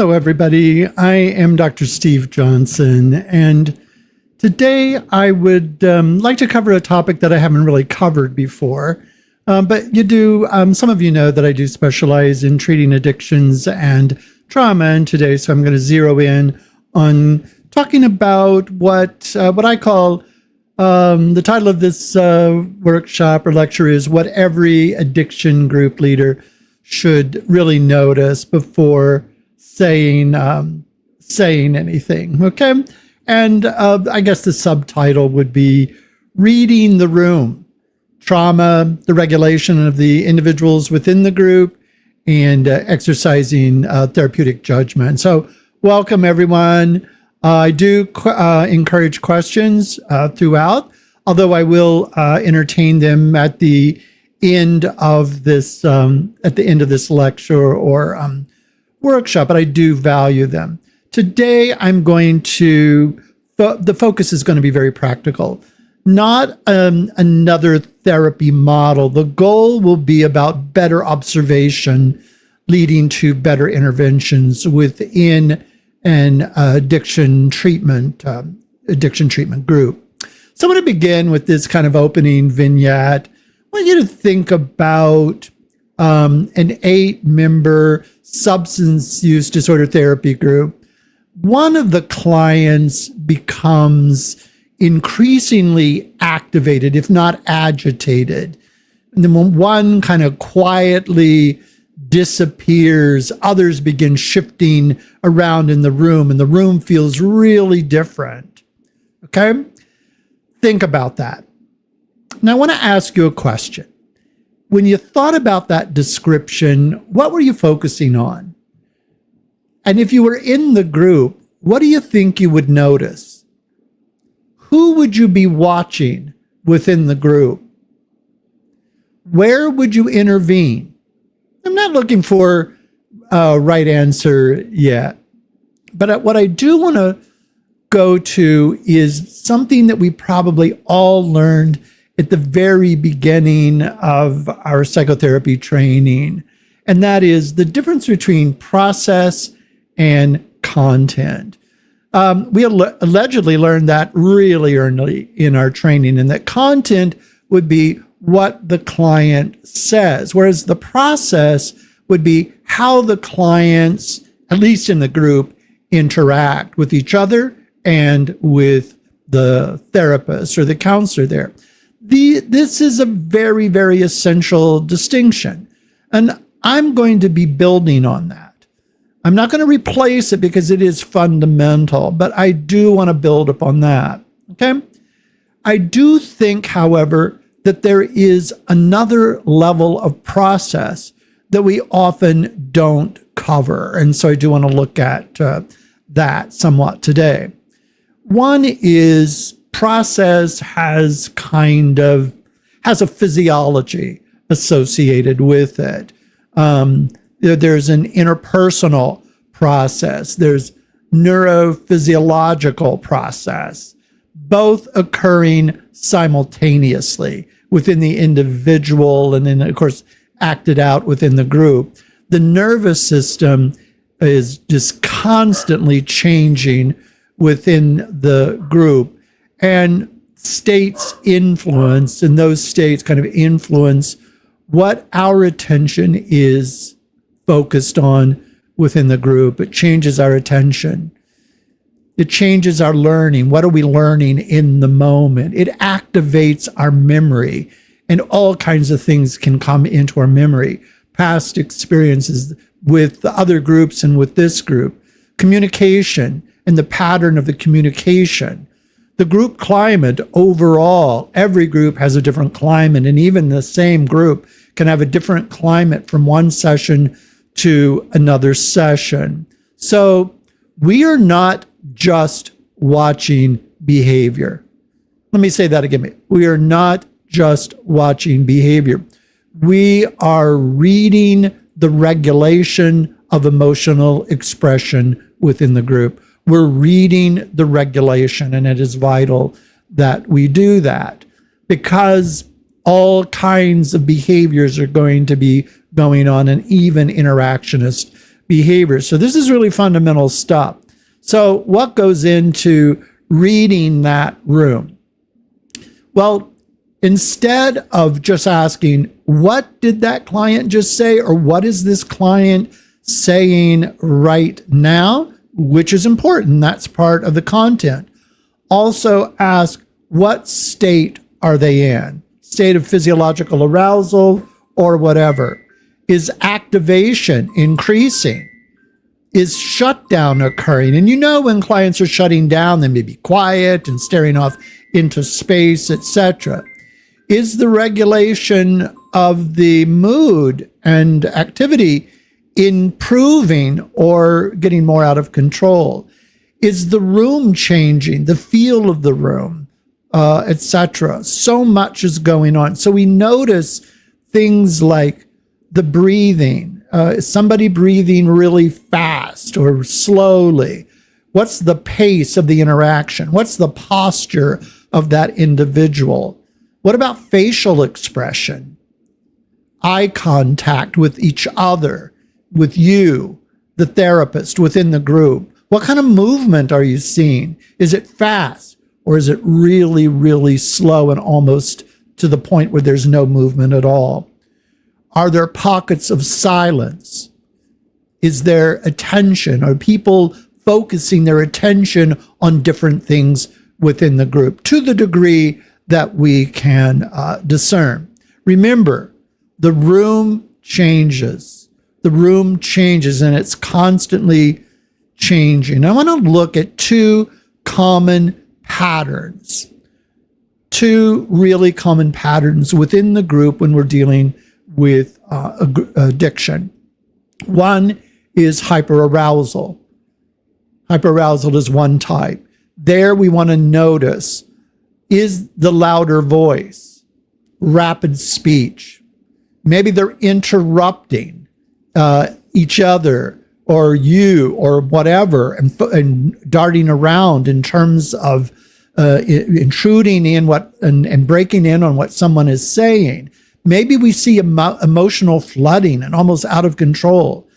Hello, everybody. I am Dr. Steve Johnson, and today I would like to cover a topic that I haven't really covered before. But some of you know that I do specialize in treating addictions and trauma, and today, so I'm going to zero in on talking about what I call the title of this workshop or lecture is what every addiction group leader should really notice before saying anything. Okay, and I guess the subtitle would be reading the room: trauma, the regulation of the individuals within the group, and exercising therapeutic judgment. So welcome, everyone. I do encourage questions throughout, although I will entertain them at the end of this lecture or workshop, but I do value them. Today, I'm going to, the focus is going to be very practical, not another therapy model. The goal will be about better observation leading to better interventions within an addiction treatment group. So I'm going to begin with this kind of opening vignette. I want you to think about an 8-member substance use disorder therapy group. One of the clients becomes increasingly activated, if not agitated. And then when one kind of quietly disappears, others begin shifting around in the room, and the room feels really different. Okay? Think about that. Now, I want to ask you a question. When you thought about that description, what were you focusing on? And if you were in the group, what do you think you would notice? Who would you be watching within the group? Where would you intervene? I'm not looking for a right answer yet, but what I do want to go to is something that we probably all learned at the very beginning of our psychotherapy training, and that is the difference between process and content. We allegedly learned that really early in our training, and that content would be what the client says, whereas the process would be how the clients, at least in the group, interact with each other and with the therapist or the counselor there. This is a very, very essential distinction, and I'm going to be building on that. I'm not going to replace it because it is fundamental, but I do want to build upon that, okay? I do think, however, that there is another level of process that we often don't cover, and so I do want to look at that somewhat today. One is process has a physiology associated with it. There's an interpersonal process. There's neurophysiological process, both occurring simultaneously within the individual and then, of course, acted out within the group. The nervous system is just constantly changing within the group, and states influence, and those states kind of influence what our attention is focused on within the group. It changes our attention. It changes our learning. What are we learning in the moment? It activates our memory, and all kinds of things can come into our memory. Past experiences with the other groups and with this group. Communication and the pattern of the communication. The group climate overall, every group has a different climate, and even the same group can have a different climate from one session to another session. So we are not just watching behavior. Let me say that again. We are not just watching behavior. We are reading the regulation of emotional expression within the group. We're reading the regulation, and it is vital that we do that because all kinds of behaviors are going to be going on, and even interactionist behaviors. So this is really fundamental stuff. So what goes into reading that room? Well, instead of just asking, what did that client just say? Or what is this client saying right now? Which is important. That's part of the content. Also ask, what state are they in? State of physiological arousal or whatever. Is activation increasing? Is shutdown occurring? And you know when clients are shutting down, they may be quiet and staring off into space, etc. Is the regulation of the mood and activity improving or getting more out of control? Is the room changing, the feel of the room, etc.? So much is going on. So we notice things like the breathing. Is somebody breathing really fast or slowly? What's the pace of the interaction? What's the posture of that individual? What about facial expression? Eye contact with each other, with you, the therapist, within the group. What kind of movement are you seeing? Is it fast or is it really, really slow and almost to the point where there's no movement at all? Are there pockets of silence? Is there attention? Are people focusing their attention on different things within the group to the degree that we can discern? Remember, the room changes. The room changes and it's constantly changing. I want to look at two common patterns, two really common patterns within the group when we're dealing with addiction. One is hyperarousal. Hyperarousal is one type. There we want to notice, is the louder voice, rapid speech. Maybe they're interrupting each other or you or whatever and darting around in terms of intruding in what and breaking in on what someone is saying. Maybe we see emotional flooding and almost out of control,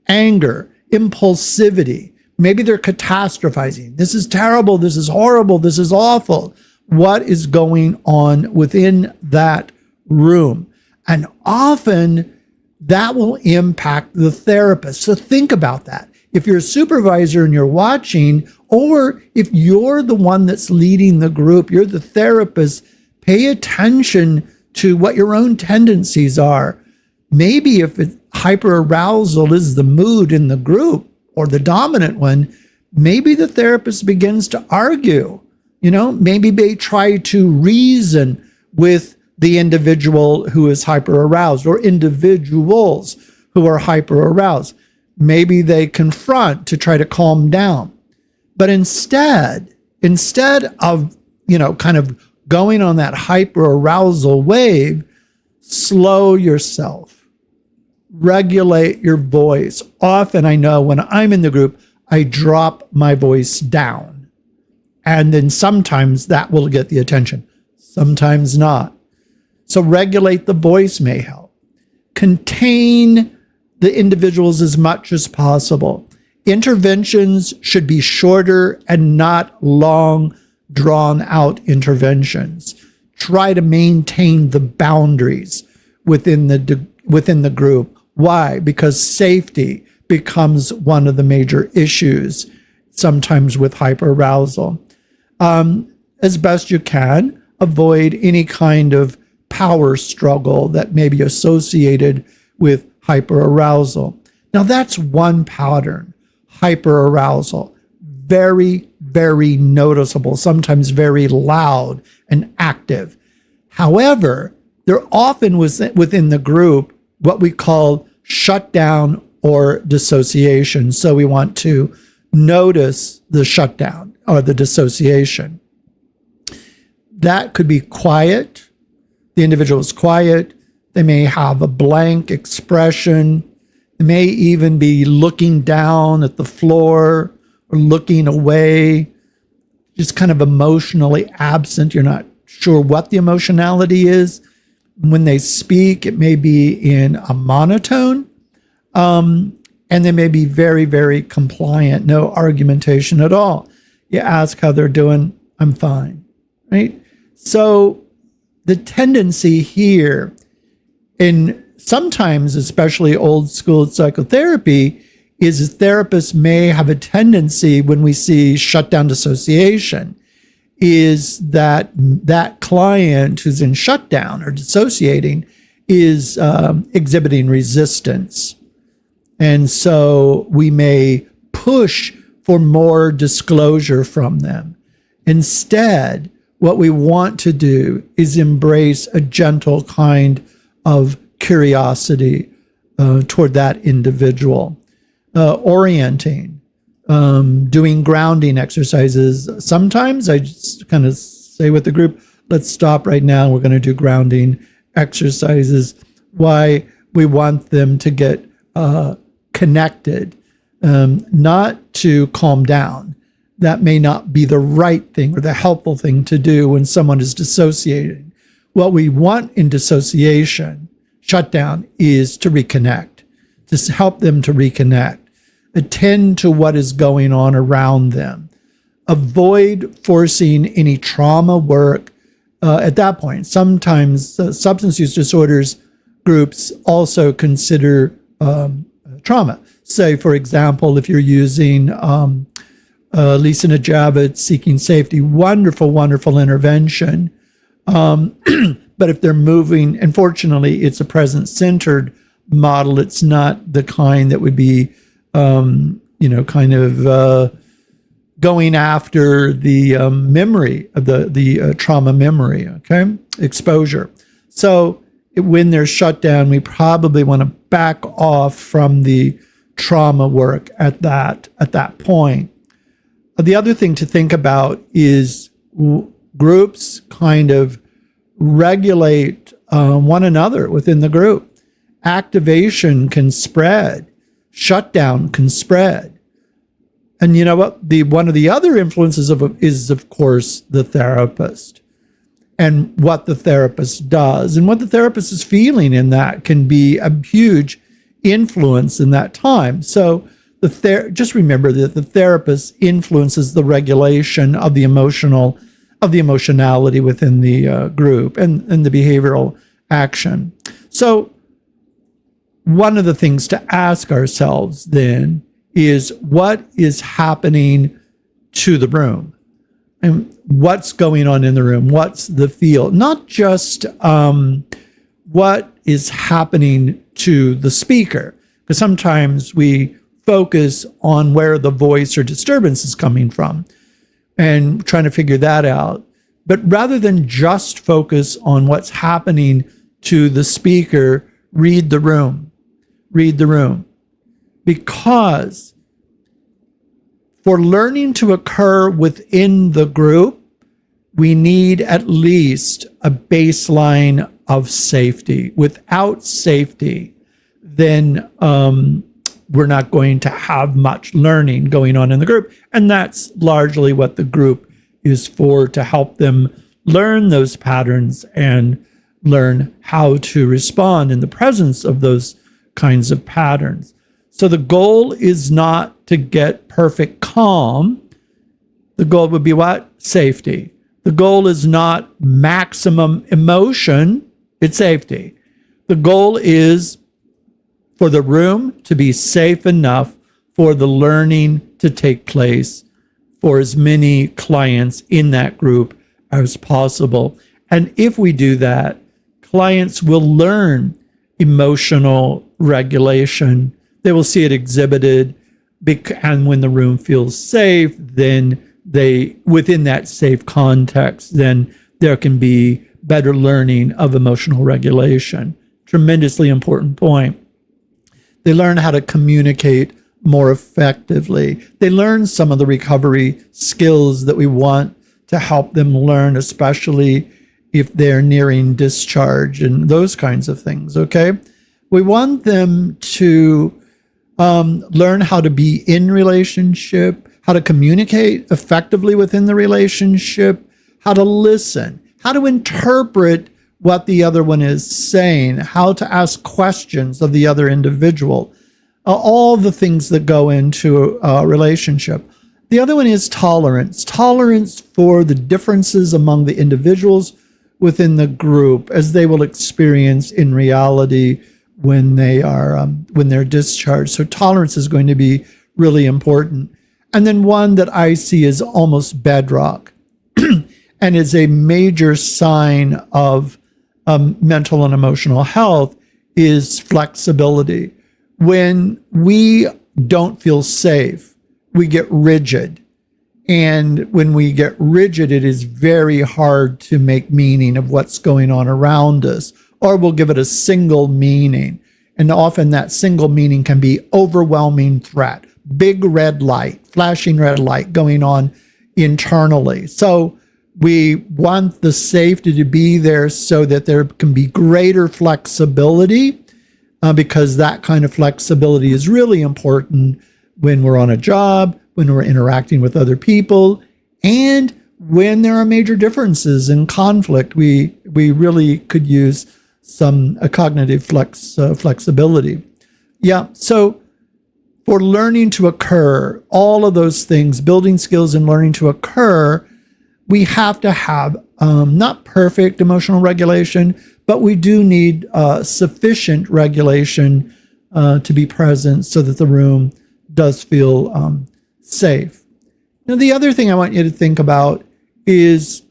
anger, impulsivity. Maybe they're catastrophizing. This is terrible. This is horrible. This is awful. What is going on within that room? And often that will impact the therapist. So think about that. If you're a supervisor and you're watching, or if you're the one that's leading the group, you're the therapist, pay attention to what your own tendencies are. Maybe if hyperarousal is the mood in the group or the dominant one, maybe the therapist begins to argue. Maybe they try to reason with the individual who is hyperaroused or individuals who are hyperaroused. Maybe they confront to try to calm down. But instead of, kind of going on that hyperarousal wave, slow yourself, regulate your voice. Often I know when I'm in the group, I drop my voice down. And then sometimes that will get the attention, sometimes not. So regulate the voice may help. Contain the individuals as much as possible. Interventions should be shorter and not long, drawn-out interventions. Try to maintain the boundaries within the group. Why? Because safety becomes one of the major issues, sometimes with hyperarousal. As best you can, avoid any kind of power struggle that may be associated with hyperarousal. Now that's one pattern, hyperarousal. Very, very noticeable, sometimes very loud and active. However, there often was within the group what we call shutdown or dissociation. So we want to notice the shutdown or the dissociation. That could be quiet. The individual is quiet. They may have a blank expression. They may even be looking down at the floor or looking away, just kind of emotionally absent. You're not sure what the emotionality is. When they speak, it may be in a monotone. and they may be very, very compliant, no argumentation at all. You ask how they're doing, I'm fine, right? So the tendency here, in sometimes, especially old school psychotherapy, is therapists may have a tendency, when we see shutdown dissociation, is that that client who's in shutdown or dissociating is exhibiting resistance. And so we may push for more disclosure from them. Instead, what we want to do is embrace a gentle kind of curiosity toward that individual. Orienting, doing grounding exercises. Sometimes I just kind of say with the group, let's stop right now. We're going to do grounding exercises. Why? We want them to get connected, not to calm down. That may not be the right thing or the helpful thing to do when someone is dissociating. What we want in dissociation, shutdown, is to reconnect, to help them to reconnect, attend to what is going on around them, avoid forcing any trauma work at that point. Sometimes substance use disorders groups also consider trauma. Say, for example, if you're using Lisa Najavit, Seeking Safety, wonderful, wonderful intervention. But if they're moving, unfortunately, it's a present-centered model. It's not the kind that would be, kind of going after the memory of the trauma memory, okay, exposure. So when they're shut down, we probably want to back off from the trauma work at that point. The other thing to think about is groups kind of regulate one another within the group. Activation can spread. Shutdown can spread. And you know what? One of the other influences is, of course, the therapist and what the therapist does. And what the therapist is feeling in that can be a huge influence in that time. So just remember that the therapist influences the regulation of the emotionality within the group and the behavioral action. So one of the things to ask ourselves then is, what is happening to the room? And what's going on in the room? What's the feel? Not just what is happening to the speaker, because sometimes we focus on where the voice or disturbance is coming from and trying to figure that out. But rather than just focus on what's happening to the speaker, read the room. Read the room. Because for learning to occur within the group, we need at least a baseline of safety. Without safety, then we're not going to have much learning going on in the group. And that's largely what the group is for, to help them learn those patterns and learn how to respond in the presence of those kinds of patterns. So the goal is not to get perfect calm. The goal would be what? Safety. The goal is not maximum emotion, it's safety. The goal is for the room to be safe enough for the learning to take place for as many clients in that group as possible. And if we do that, clients will learn emotional regulation. They will see it exhibited, and when the room feels safe, then within that safe context, then there can be better learning of emotional regulation. Tremendously important point. They learn how to communicate more effectively. They learn some of the recovery skills that we want to help them learn, especially if they're nearing discharge and those kinds of things, okay? We want them to learn how to be in relationship, how to communicate effectively within the relationship, how to listen, how to interpret what the other one is saying, how to ask questions of the other individual. all the things that go into a relationship. The other one is tolerance. Tolerance for the differences among the individuals within the group, as they will experience in reality when they're discharged. So tolerance is going to be really important. And then one that I see is almost bedrock and is a major sign of mental and emotional health is flexibility. When we don't feel safe, we get rigid. And when we get rigid, it is very hard to make meaning of what's going on around us, or we'll give it a single meaning. And often that single meaning can be overwhelming threat, big red light, flashing red light going on internally. So we want the safety to be there so that there can be greater flexibility, because that kind of flexibility is really important when we're on a job, when we're interacting with other people, and when there are major differences in conflict. We really could use some cognitive flexibility. Yeah, so for learning to occur, all of those things, building skills and learning to occur, we have to have not perfect emotional regulation, but we do need sufficient regulation to be present so that the room does feel safe. Now, the other thing I want you to think about is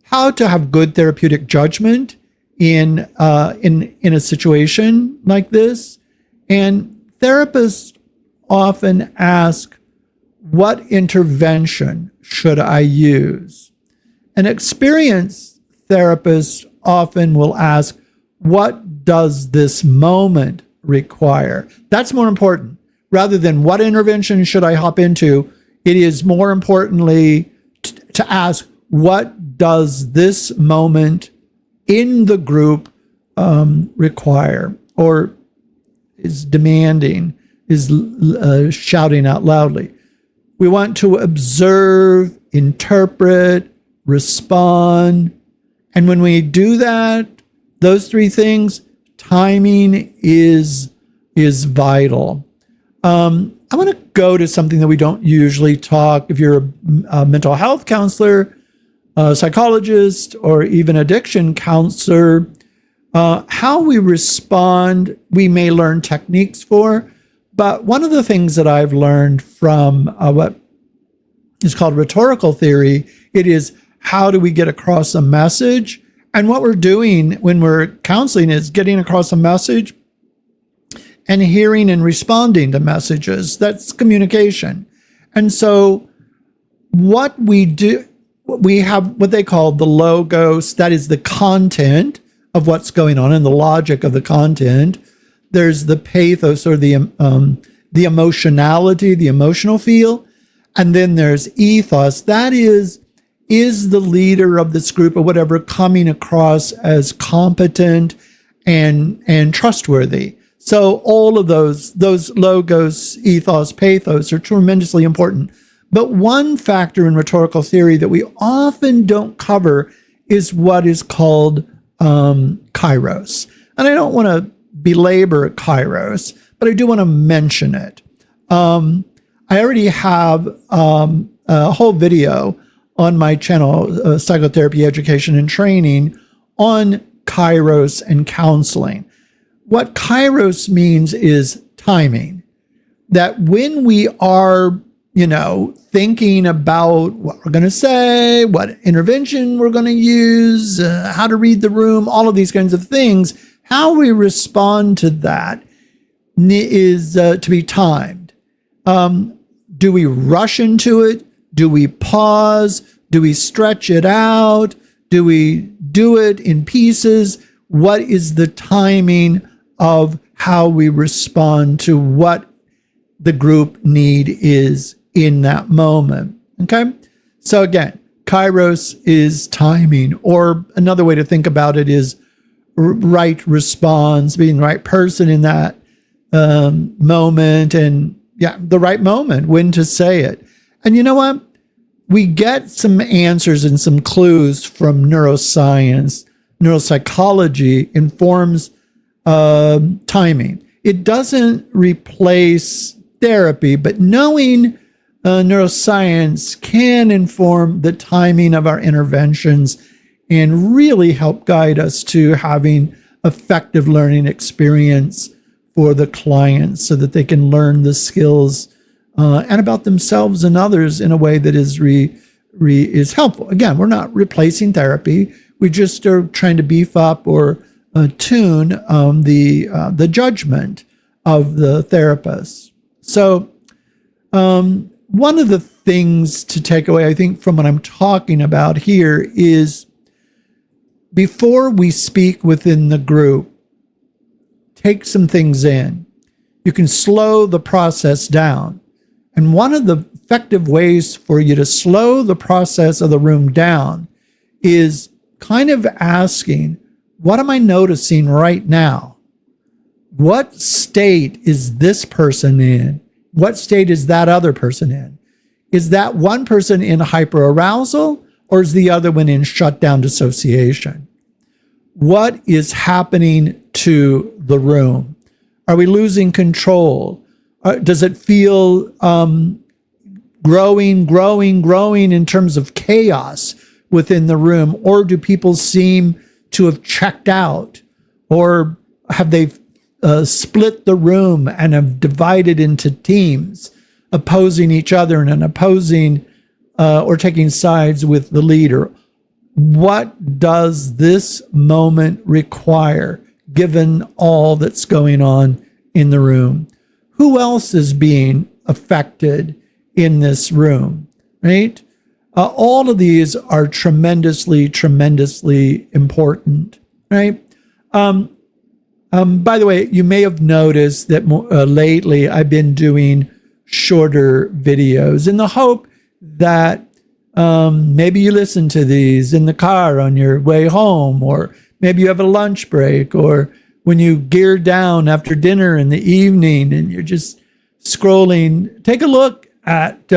how to have good therapeutic judgment in a situation like this. And therapists often ask, what intervention should I use? An experienced therapist often will ask, what does this moment require? That's more important. Rather than what intervention should I hop into, it is more importantly to ask, what does this moment in the group require, or is demanding, is shouting out loudly? We want to observe, interpret, respond. And when we do that, those three things, timing is vital. I want to go to something that we don't usually talk. If you're a mental health counselor, a psychologist, or even addiction counselor, how we respond, we may learn techniques for. But one of the things that I've learned from what is called rhetorical theory, it is how do we get across a message? And what we're doing when we're counseling is getting across a message and hearing and responding to messages. That's communication. And so what we do, we have what they call the logos, that is the content of what's going on and the logic of the content. There's the pathos, or the emotionality, the emotional feel. And then there's ethos. That is the leader of this group or whatever coming across as competent and trustworthy? So all of those logos, ethos, pathos are tremendously important. But one factor in rhetorical theory that we often don't cover is what is called kairos. And I don't want to belabor kairos, but I do want to mention it. I already have a whole video on my channel, Psychotherapy, Education, and Training, on kairos and counseling. What kairos means is timing. That when we are, thinking about what we're going to say, what intervention we're going to use, how to read the room, all of these kinds of things, how we respond to that is to be timed. Do we rush into it? Do we pause? Do we stretch it out? Do we do it in pieces? What is the timing of how we respond to what the group need is in that moment? Okay? So again, kairos is timing, or another way to think about it is right response, being the right person in that moment, and the right moment, when to say it. And you know what? We get some answers and some clues from neuroscience. Neuropsychology informs timing. It doesn't replace therapy, but knowing neuroscience can inform the timing of our interventions and really help guide us to having effective learning experience for the clients so that they can learn the skills and about themselves and others in a way that is helpful. Again, we're not replacing therapy. We just are trying to beef up or tune the judgment of the therapist. So one of the things to take away, I think, from what I'm talking about here is before we speak within the group, take some things in. You can slow the process down. And one of the effective ways for you to slow the process of the room down is kind of asking, what am I noticing right now? What state is this person in? What state is that other person in? Is that one person in hyperarousal or is the other one in shutdown dissociation? What is happening to the room? Are we losing control? Does it feel growing in terms of chaos within the room? Or do people seem to have checked out? Or have they split the room and have divided into teams, opposing each other and opposing or taking sides with the leader? What does this moment require, given all that's going on in the room? Who else is being affected in this room, right? All of these are tremendously important, right? By the way, you may have noticed that lately I've been doing shorter videos in the hope that maybe you listen to these in the car on your way home, or maybe you have a lunch break, or when you gear down after dinner in the evening and you're just scrolling. Take a look at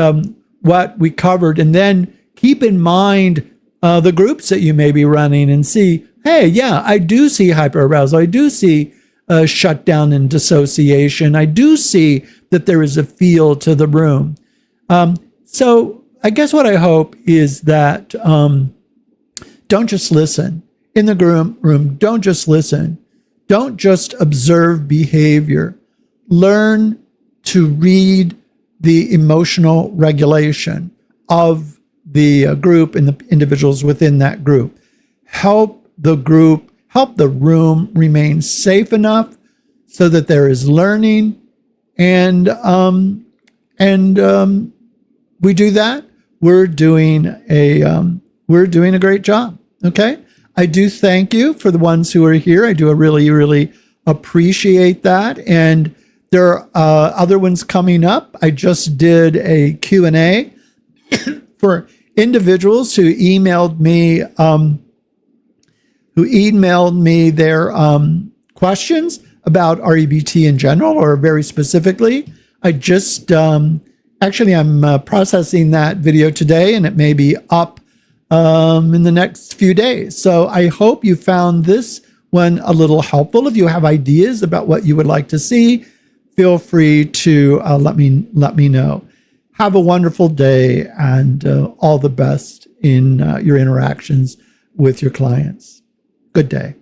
what we covered, and then keep in mind the groups that you may be running and see, hey, yeah, I do see hyperarousal. I do see shutdown and dissociation. I do see that there is a feel to the room. So I guess what I hope is that don't just listen. In the room, don't just listen. Don't just observe behavior. Learn to read the emotional regulation of the group and the individuals within that group. Help the room remain safe enough so that there is learning, and we do that. We're doing a great job. Okay. I do thank you for the ones who are here. I do really appreciate that. And there are other ones coming up. I just did a Q&A for individuals who emailed me their questions about REBT in general, or very specifically. I just actually I'm processing that video today, and it may be up in the next few days. So I hope you found this one a little helpful. If you have ideas about what you would like to see, feel free to let me know. Have a wonderful day, and all the best in your interactions with your clients. Good day.